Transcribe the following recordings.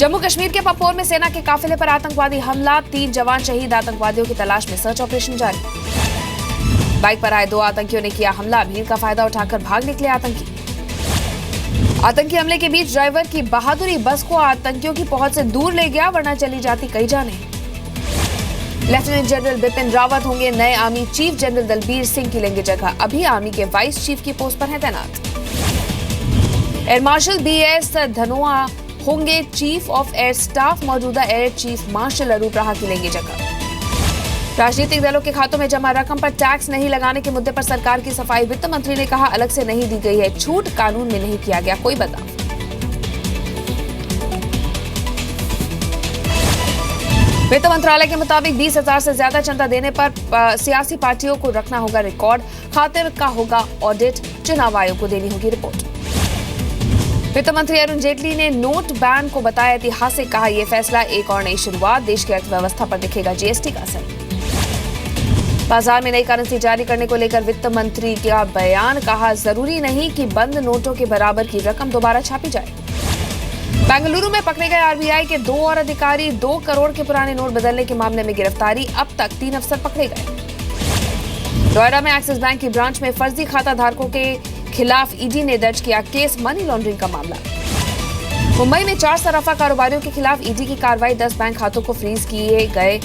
जम्मू कश्मीर के पपोर में सेना के काफिले पर आतंकवादी हमला, 3 जवान शहीद, आतंकवादियों की तलाश में सर्च ऑपरेशन जारी। बाइक पर आए 2 आतंकियों ने किया हमला, भीड़ का फायदा उठाकर भाग निकले आतंकी हमले के बीच ड्राइवर की बहादुरी बस को आतंकियों की पहुंच से दूर ले गया, वरना चली जाती कई जानें। लेफ्टिनेंट जनरल बिपिन रावत होंगे नए army chief, general Dalbir Singh की लेंगे जगह, अभी आर्मी के वाइस चीफ की पोस्ट पर हैं तैनात। एयर मार्शल BS धनोआ होंगे चीफ ऑफ एयर स्टाफ, मौजूदा एयर चीफ मार्शल अरूप राहा की लेंगे जगह। राजनीतिक दलों के खातों में जमा रकम पर टैक्स नहीं लगाने के मुद्दे पर सरकार की सफाई, वित्त मंत्री ने कहा अलग से नहीं दी गई है छूट, कानून में नहीं किया गया कोई बदलाव। वित्त मंत्रालय के मुताबिक 20,000 से ज्यादा चंदा देने पर सियासी पार्टियों को रखना होगा रिकॉर्ड, खातिर का होगा ऑडिट, चुनाव आयोग को देनी होगी रिपोर्ट। वित्त मंत्री अरुण जेटली ने नोट बैन को बताया ऐतिहासिक, कहा यह फैसला एक और नई शुरुआत, देश की अर्थव्यवस्था पर दिखेगा GST का असर। बाजार में नई करेंसी जारी करने को लेकर वित्त मंत्री का बयान, कहा जरूरी नहीं कि बंद नोटों के बराबर की रकम दोबारा छापी जाए। बेंगलुरु में पकड़े गए RBI के 2 और अधिकारी, 2 करोड़ के पुराने नोट बदलने के मामले में गिरफ्तारी, अब तक 3 अफसर पकड़े गए। नोएडा में एक्सिस बैंक की ब्रांच में फर्जी खाता धारकों के खिलाफ ED ने दर्ज किया केस, मनी लॉन्ड्रिंग का मामला। मुंबई में 4 सराफा कारोबारियों के खिलाफ ED की कार्रवाई, 10 बैंक खातों को फ्रीज किए गए,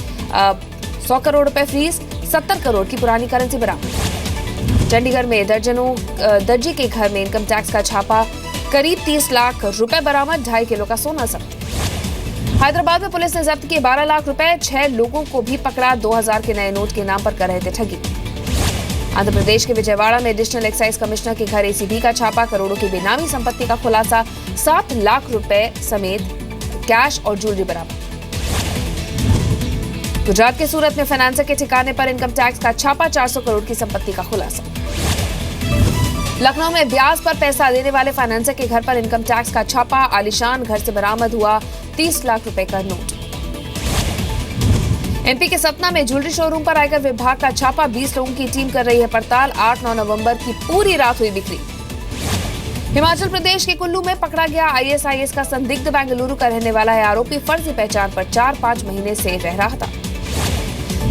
100 करोड़ रुपए फ्रीज, 70 करोड़ की पुरानी करेंसी बरामद। चंडीगढ़ में दर्जी के घर में इनकम टैक्स का छापा, करीब 30 लाख रुपए बरामद, 2.5 किलो का सोना जब्त। हैदराबाद में पुलिस ने जब्त किए 12 लाख रुपए, 6 लोगों को भी पकड़ा, 2000 के नए नोट के नाम पर कर रहे थे ठगी। आंध्र प्रदेश के विजयवाड़ा में एडिशनल एक्साइज कमिश्नर के घर ACB का छापा, करोड़ों की बेनामी संपत्ति का खुलासा, 7 लाख रुपए समेत कैश और ज्वेलरी बरामद। गुजरात के सूरत में फाइनेंसर के ठिकाने पर इनकम टैक्स का छापा, 400 करोड़ की संपत्ति का खुलासा। लखनऊ में ब्याज पर पैसा देने वाले फाइनेंसर के घर पर इनकम टैक्स का छापा, आलीशान घर से बरामद हुआ 30 लाख रुपए का नोट। MP के सतना में ज्वेलरी शोरूम पर आयकर विभाग का छापा, 20 लोगों की टीम कर रही है पड़ताल, 8-9 नवंबर की पूरी रात हुई बिक्री। हिमाचल प्रदेश के कुल्लू में पकड़ा गया ISIS का संदिग्ध, बेंगलुरु का रहने वाला है आरोपी, फर्जी पहचान पर 4-5 महीने से रह रहा था।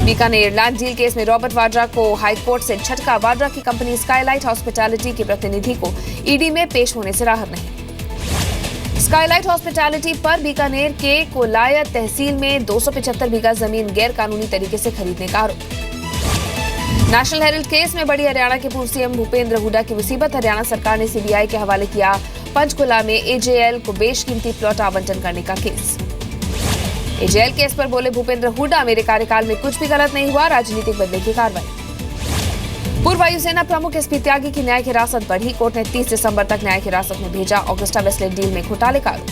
बीकानेर लैंड डील केस में रॉबर्ट वाड्रा को हाईकोर्ट से झटका, वाड्रा की कंपनी स्काईलाइट हॉस्पिटैलिटी के प्रतिनिधि को ED में पेश होने से राहत नहीं। स्काईलाइट हॉस्पिटैलिटी पर बीकानेर के कोलायत तहसील में 275 बीघा जमीन गैर कानूनी तरीके से खरीदने का आरोप। नेशनल हेराल्ड केस में बड़ी, हरियाणा के पूर्व CM भूपेंद्र हुड्डा की मुसीबत, हरियाणा सरकार ने CBI के हवाले किया पंचकुला में AJL को बेशकीमती प्लॉट आवंटन करने का केस। AJL केस पर बोले भूपेंद्र हुड्डा, मेरे कार्यकाल में कुछ भी गलत नहीं हुआ, राजनीतिक बदले की कार्रवाई। पूर्व वायुसेना प्रमुख SP त्यागी की न्यायिक हिरासत बढ़ी, कोर्ट ने 30 दिसंबर तक न्यायिक हिरासत में भेजा, ऑगस्टा वेस्टलैंड डील में घोटाले का आरोप।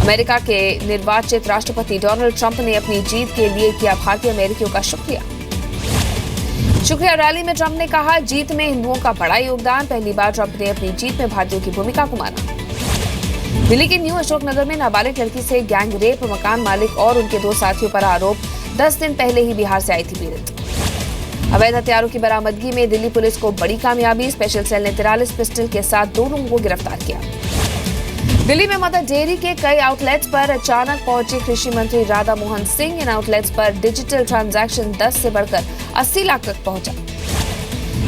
अमेरिका के निर्वाचित राष्ट्रपति डोनाल्ड ट्रंप ने अपनी जीत के लिए किया भारतीय अमेरिकियों का शुक्रिया रैली में ट्रंप ने कहा जीत में हिंदुओं का बड़ा योगदान, पहली बार ट्रंप ने अपनी जीत में भारतीयों की भूमिका को माना। दिल्ली के न्यू अशोक नगर में नाबालिग लड़की से गैंग रेप, मकान मालिक और उनके 2 साथियों पर आरोप, 10 दिन पहले ही बिहार से आई थी पीड़ित। अवैध हथियारों की बरामदगी में दिल्ली पुलिस को बड़ी कामयाबी, स्पेशल सेल ने 43 पिस्टल के साथ 2 लोगों को गिरफ्तार किया। दिल्ली में मदर डेयरी के कई आउटलेट्स पर अचानक पहुंचे कृषि मंत्री राधा मोहन सिंह, इन आउटलेट्स पर डिजिटल ट्रांजैक्शन 10 से बढ़कर 80 लाख तक पहुंचा।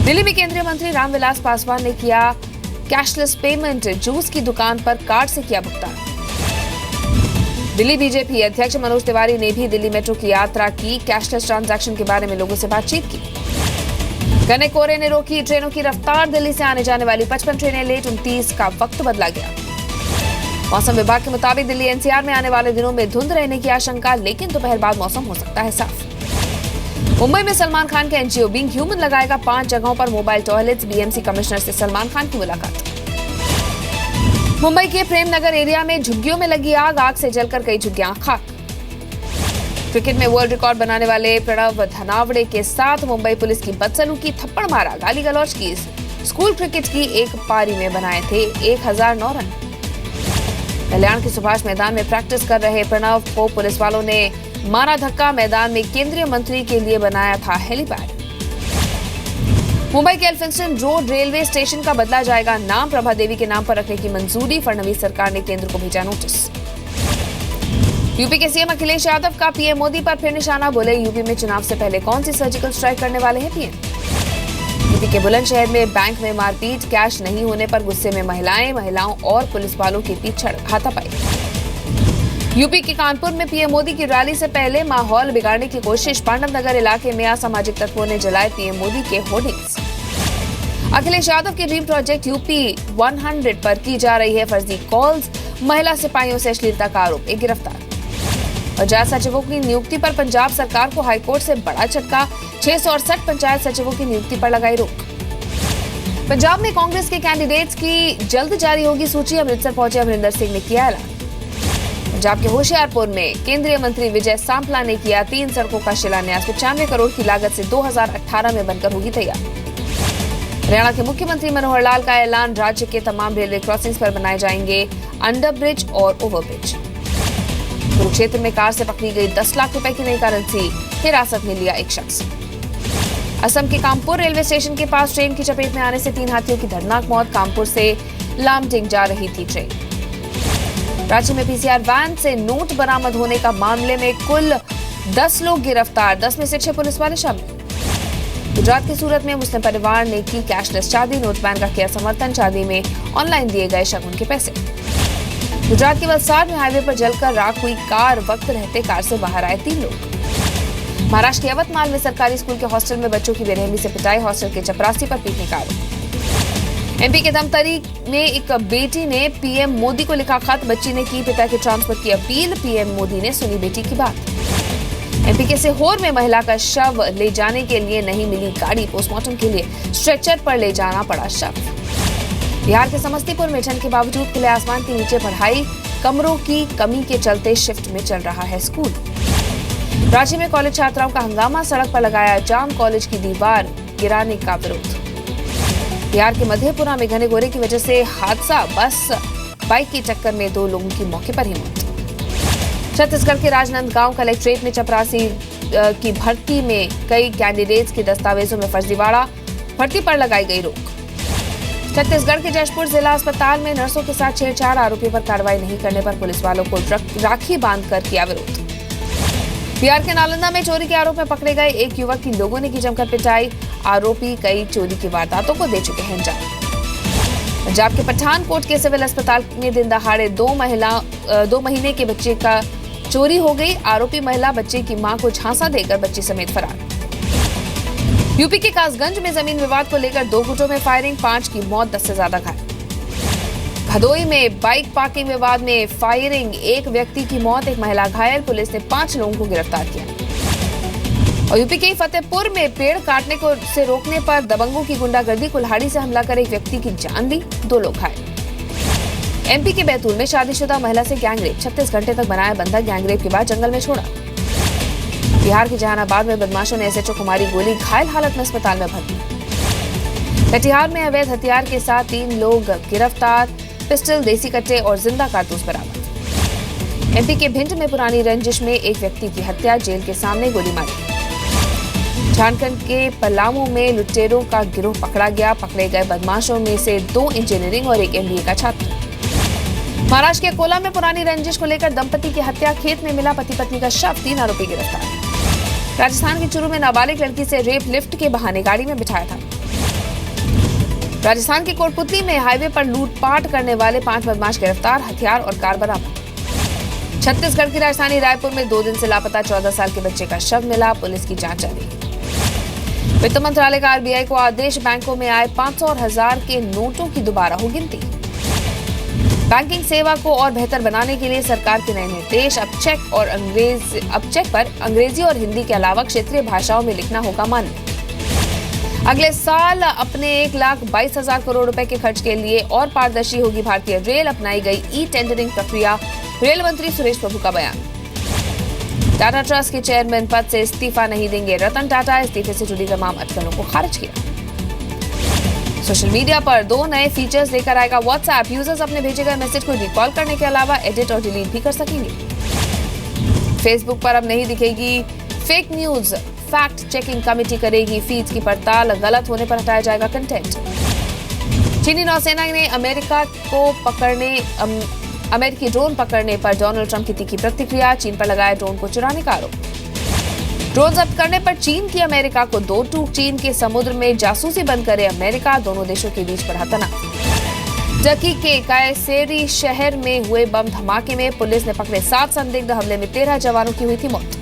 दिल्ली में केंद्रीय मंत्री रामविलास पासवान ने किया कैशलेस पेमेंट, जूस की दुकान पर कार्ड से किया भुगतान। दिल्ली BJP अध्यक्ष मनोज तिवारी ने भी दिल्ली मेट्रो की यात्रा की, कैशलेस ट्रांजैक्शन के बारे में लोगों से बातचीत की। घने कोहरे ने रोकी ट्रेनों की रफ्तार, दिल्ली से आने जाने वाली 55 ट्रेनें लेट, 29 का वक्त बदला गया। मौसम विभाग के मुताबिक दिल्ली NCR में आने वाले दिनों में धुंध रहने की आशंका, लेकिन दोपहर बाद मौसम हो सकता है साफ। मुंबई में सलमान खान के NGO बीइंग ह्यूमन लगाएगा 5 जगहों पर मोबाइल टॉयलेट्स, BMC कमिश्नर से सलमान खान की मुलाकात। मुंबई के प्रेम नगर एरिया में झुग्गियों में लगी आग से जलकर कई झुग्गियां खाक। क्रिकेट में वर्ल्ड रिकॉर्ड बनाने वाले प्रणव धनावड़े के साथ मुंबई पुलिस की बदसलूकी, थप्पड़ मारा, गाली गलौज की। स्कूल क्रिकेट की एक पारी में बनाए थे 1009 रन। कल्याण के सुभाष मैदान में प्रैक्टिस कर रहे प्रणव को पुलिस वालों ने मारा धक्का, मैदान में केंद्रीय मंत्री के लिए बनाया था हेलीपैड। मुंबई के एल्फिंस्टन रोड रेलवे स्टेशन का बदला जाएगा नाम, प्रभा देवी के नाम पर रखने की मंजूरी, फडणवीस सरकार ने केंद्र को भेजा नोटिस। यूपी के सीएम अखिलेश यादव का पीएम मोदी पर फिर निशाना, बोले यूपी में चुनाव से पहले कौन सी सर्जिकल स्ट्राइक करने वाले हैं पीएम। यूपी के बुलंदशहर में बैंक में मारपीट, कैश नहीं होने पर गुस्से में महिलाओं और पुलिस वालों के बीच हाथापाई। यूपी के कानपुर में पीएम मोदी की रैली से पहले माहौल बिगाड़ने की कोशिश, पांडव नगर इलाके में असामाजिक तत्वों ने जलाए पीएम मोदी के होर्डिंग्स। अखिलेश यादव के ड्रीम प्रोजेक्ट यूपी 100 पर की जा रही है फर्जी कॉल्स, महिला सिपाहियों से अश्लीलता का आरोप, एक गिरफ्तार। पंचायत सचिवों की नियुक्ति पर पंजाब सरकार को हाईकोर्ट से बड़ा झटका, 668 पंचायत सचिवों की नियुक्ति पर लगाई रोक। पंजाब में कांग्रेस के कैंडिडेट्स की जल्द जारी होगी सूची, अमृतसर पहुंचे अमरिंदर सिंह ने किया ऐलान। पंजाब के होशियारपुर में केंद्रीय मंत्री विजय सांपला ने किया 3 सड़कों का शिलान्यास, 95 करोड़ की लागत से 2018 में बनकर होगी तैयार। हरियाणा के मुख्यमंत्री मनोहर लाल का ऐलान, राज्य के तमाम रेलवे क्रॉसिंग्स पर बनाए जाएंगे अंडर ब्रिज और ओवरब्रिज। कुरुक्षेत्र में कार से पकड़ी गई 10 लाख रुपए की नई करेंसी, हिरासत में लिया एक शख्स। असम के कामपुर रेलवे स्टेशन के पास ट्रेन की चपेट में आने से 3 हाथियों की दर्दनाक मौत, कामपुर से लामडिंग जा रही थी ट्रेन। रांची में पीसीआर वैन से नोट बरामद होने का मामले में कुल 10 लोग गिरफ्तार, 10 में से 6 पुलिस वाले शामिल। गुजरात के सूरत में मुस्लिम परिवार ने की कैशलेस शादी, नोट बैन का किया समर्थन, शादी में ऑनलाइन दिए गए शगुन के पैसे। गुजरात के वलसाड में हाईवे पर जलकर राख हुई कार, वक्त रहते कार से बाहर आए 3 लोग। महाराष्ट्र के यवतमाल में सरकारी स्कूल के हॉस्टल में बच्चों की बेरहमी से पिटाई, हॉस्टल के चपरासी पर पीटने का आरोप। एमपी के धमतरी में एक बेटी ने पीएम मोदी को लिखा खत, बच्ची ने की पिता के ट्रांसफर की अपील, पीएम मोदी ने सुनी बेटी की बात। एमपी के सीहोर में महिला का शव ले जाने के लिए नहीं मिली गाड़ी, पोस्टमार्टम के लिए स्ट्रेचर पर ले जाना पड़ा शव। बिहार के समस्तीपुर में ठंड के बावजूद खुले आसमान के नीचे पढ़ाई, कमरों की कमी के चलते शिफ्ट में चल रहा है स्कूल। रांची में कॉलेज छात्राओं का हंगामा, सड़क पर लगाया जाम, कॉलेज की दीवार गिराने का विरोध। बिहार के मधेपुरा में घने कोहरे की वजह से हादसा, बस बाइक की टक्कर में 2 लोगों की मौके पर ही मौत। छत्तीसगढ़ के राजनांदगांव कलेक्ट्रेट में चपरासी की भर्ती में कई कैंडिडेट्स के दस्तावेजों में फर्जीवाड़ा, भर्ती पर लगाई गई रोक। छत्तीसगढ़ के जशपुर जिला अस्पताल में नर्सों के साथ छेड़छाड़, आरोपी पर कार्रवाई नहीं करने पर पुलिस वालों को राखी बांधकर किया विरोध। बिहार के नालंदा में चोरी के आरोप में पकड़े गए एक युवक की लोगों ने की जमकर पिटाई, आरोपी कई चोरी की वारदातों को दे चुके हैं अंजाम। पंजाब के पठानकोट के सिविल अस्पताल में दिन दहाड़े 2 महीने के बच्चे का चोरी हो गई, आरोपी महिला बच्चे की मां को झांसा देकर बच्ची समेत फरार। यूपी के कासगंज में जमीन विवाद को लेकर 2 गुटों में फायरिंग, 5 की मौत, 10 से ज्यादा घायल। भदोई में बाइक पार्किंग विवाद में फायरिंग, 1 व्यक्ति की मौत, 1 महिला घायल, पुलिस ने 5 लोगों को गिरफ्तार किया। और यूपी के फतेहपुर में पेड़ काटने को से रोकने पर दबंगों की गुंडागर्दी, कुल्हाड़ी से हमला कर एक व्यक्ति की जान ली, 2 लोग घायल। एमपी के बैतूल में शादीशुदा महिला से गैंगरेप, 36 घंटे तक बनाया बंधक, गैंगरेप के बाद जंगल में छोड़ा। बिहार के जहानाबाद में बदमाशों ने एसएचओ को मारी गोली, घायल हालत में अस्पताल में भर्ती। कटिहार में अवैध हथियार के साथ 3 लोग गिरफ्तार, पिस्टल, देसी कट्टे और जिंदा कारतूस बरामद। एमपी के भिंड में पुरानी रंजिश में एक व्यक्ति की हत्या, जेल के सामने गोली मारी। झारखंड के पलामू में लुटेरों का गिरोह पकड़ा गया, पकड़े गए बदमाशों में से 2 इंजीनियरिंग और 1 MBA का छात्र। महाराष्ट्र के कोला में पुरानी रंजिश को लेकर दंपति की हत्या, खेत में मिला पति पत्नी का शव, 3 आरोपी गिरफ्तार। राजस्थान के चूरू में नाबालिग लड़की से रेप, लिफ्ट के बहाने गाड़ी में बिठाया था। राजस्थान के कोटपुतली में हाईवे पर लूटपाट करने वाले 5 बदमाश गिरफ्तार, हथियार और कार बरामद। छत्तीसगढ़ की राजधानी रायपुर में 2 दिन से लापता 14 साल के बच्चे का शव मिला, पुलिस की जांच जारी। वित्त मंत्रालय का आरबीआई को आदेश, बैंकों में आए 500 और 1000 के नोटों की दोबारा हो गिनती। बैंकिंग सेवा को और बेहतर बनाने के लिए सरकार के नए निर्देश, अब चेक पर अंग्रेजी और हिंदी के अलावा क्षेत्रीय भाषाओं में लिखना होगा मान्य। अगले साल अपने 1,22,000 करोड़ रुपए के खर्च के लिए और पारदर्शी होगी भारतीय रेल, अपनाई गई ई-टेंडरिंग प्रक्रिया, रेल मंत्री सुरेश प्रभु का बयान। टाटा ट्रस्ट के चेयरमैन पद से इस्तीफा नहीं देंगे रतन टाटा, इस्तीफे से जुड़ी तमाम अटकलों को खारिज किया। सोशल मीडिया पर 2 नए फीचर्स लेकर आएगा व्हाट्सएप, यूजर्स अपने भेजे गए मैसेज को रिकॉल करने के अलावा एडिट और डिलीट भी कर सकेंगे। फेसबुक पर अब नहीं दिखेगी fake news, fact checking committee करेगी फीड्स की पड़ताल, गलत होने पर हटाया जाएगा कंटेंट। चीनी नौसेना ने अमेरिकी ड्रोन पकड़ने पर डोनाल्ड ट्रंप की तीखी प्रतिक्रिया, चीन पर लगाया ड्रोन को चुराने का आरोप। ड्रोन जब्त करने पर चीन की अमेरिका को दो टूक, चीन के समुद्र में जासूसी बंद करे अमेरिका, दोनों देशों के बीच बढ़ा तनाव। टर्की के कायसेरी शहर में हुए बम धमाके में पुलिस ने पकड़े 7 संदिग्ध, हमले में 13 जवानों की हुई थी मौत।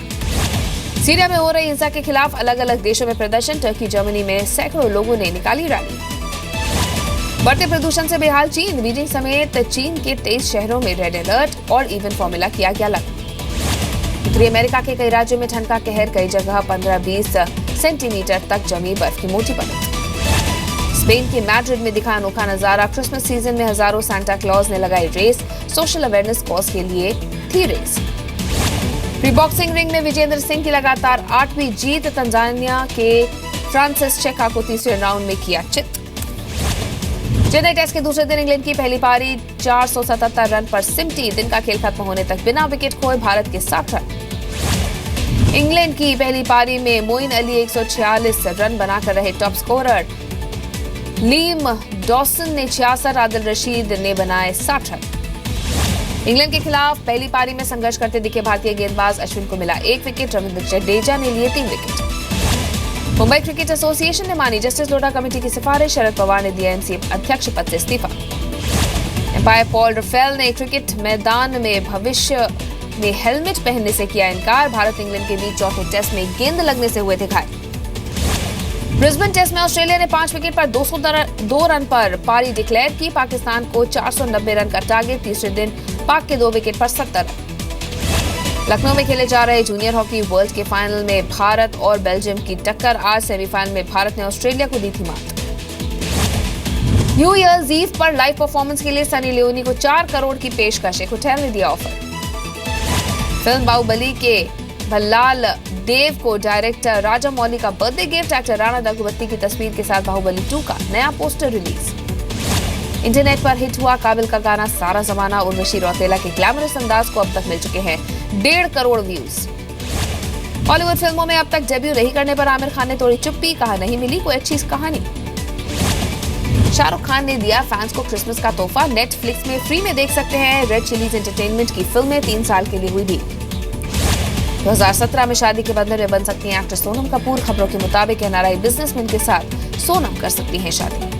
सीरिया में हो रही हिंसा के खिलाफ अलग अलग देशों में प्रदर्शन, टर्की जर्मनी में सैकड़ों लोगों ने निकाली रैली। बढ़ते प्रदूषण से बेहाल चीन, बीजिंग समेत चीन के 23 शहरों में रेड अलर्ट और इवन फॉर्मूला किया गया लागू। उत्तरी अमेरिका के कई राज्यों में ठंड का कहर, कई जगह 15-20 सेंटीमीटर तक जमी बर्फ की मोटी परत। स्पेन के मैड्रिड में दिखा अनोखा नजारा, क्रिसमस सीजन में हजारों सांता क्लॉज ने लगाई रेस, सोशल अवेयरनेस कॉज के लिए थी रेस। प्री बॉक्सिंग रिंग में विजेंद्र सिंह की लगातार 8वीं जीत, तंजानिया के फ्रांसिस चेका को तीसरे राउंड में किया चित। चेन्नई टेस्ट के दूसरे दिन इंग्लैंड की पहली पारी 477 रन पर सिमटी, दिन का खेल खत्म होने तक बिना विकेट खोए भारत के 7 रन। इंग्लैंड की पहली पारी में मोइन अली 146 रन बनाकर रहे टॉप स्कोरर, लीम डॉसन ने 66, आदिल रशीद ने बनाए 60 रन। इंग्लैंड के खिलाफ पहली पारी में संघर्ष करते दिखे भारतीय गेंदबाज अश्विन को मिला 1 विकेट, रविंद्र जडेजा ने लिए 3 विकेट। मुंबई क्रिकेट एसोसिएशन ने मानी जस्टिस लोढ़ा कमेटी की सिफारिश, शरद पवार ने दिया एनसीए अध्यक्ष पद से इस्तीफा। एम्पायर पॉल रफेल ने क्रिकेट मैदान में भविष्य में हेलमेट पहनने से किया इनकार, भारत इंग्लैंड के बीच चौथे टेस्ट में गेंद लगने से हुए थे घायल। ब्रिस्बेन टेस्ट में ऑस्ट्रेलिया ने 5 विकेट पर 202 रन पर पारी डिक्लेयर की, पाकिस्तान को 490 रन का टारगेट, तीसरे दिन पाक के 2 विकेट पर 70 रन। लखनऊ में खेले जा रहे जूनियर हॉकी वर्ल्ड के फाइनल में भारत और बेल्जियम की टक्कर, आज सेमीफाइनल में भारत ने ऑस्ट्रेलिया को दी थी मात। न्यू ईयर्स ईव पर लाइव परफॉर्मेंस के लिए सनी लियोनी को 4 करोड़ की पेशकश, एक होटल ने दिया ऑफर। फिल्म बाहुबली के भल्लाल देव को डायरेक्टर राजा मौली का बर्थडे गिफ्ट, एक्टर राणा दग्गुबत्ती की तस्वीर के साथ बाहुबली 2 का नया पोस्टर रिलीज। इंटरनेट पर हिट हुआ काबिल का गाना सारा जमाना, उर्वशी रौतेला के ग्लैमरस अंदाज को अब तक मिल चुके हैं 1.5 करोड़ व्यूज। बॉलीवुड फिल्मों में अब तक डेब्यू नहीं करने पर आमिर खान ने तोड़ी चुप्पी, कहा नहीं मिली कोई अच्छी कहानी। शाहरुख खान ने दिया फैंस को क्रिसमस का तोहफा, नेटफ्लिक्स में फ्री में देख सकते हैं रेड चिलीज एंटरटेनमेंट की फिल्में, 3 साल के लिए हुई भी। 2017 में शादी के बंधन में बन सकती हैं एक्टर सोनम कपूर, खबरों के मुताबिक एनआरआई बिजनेसमैन के साथ सोनम कर सकती हैं शादी।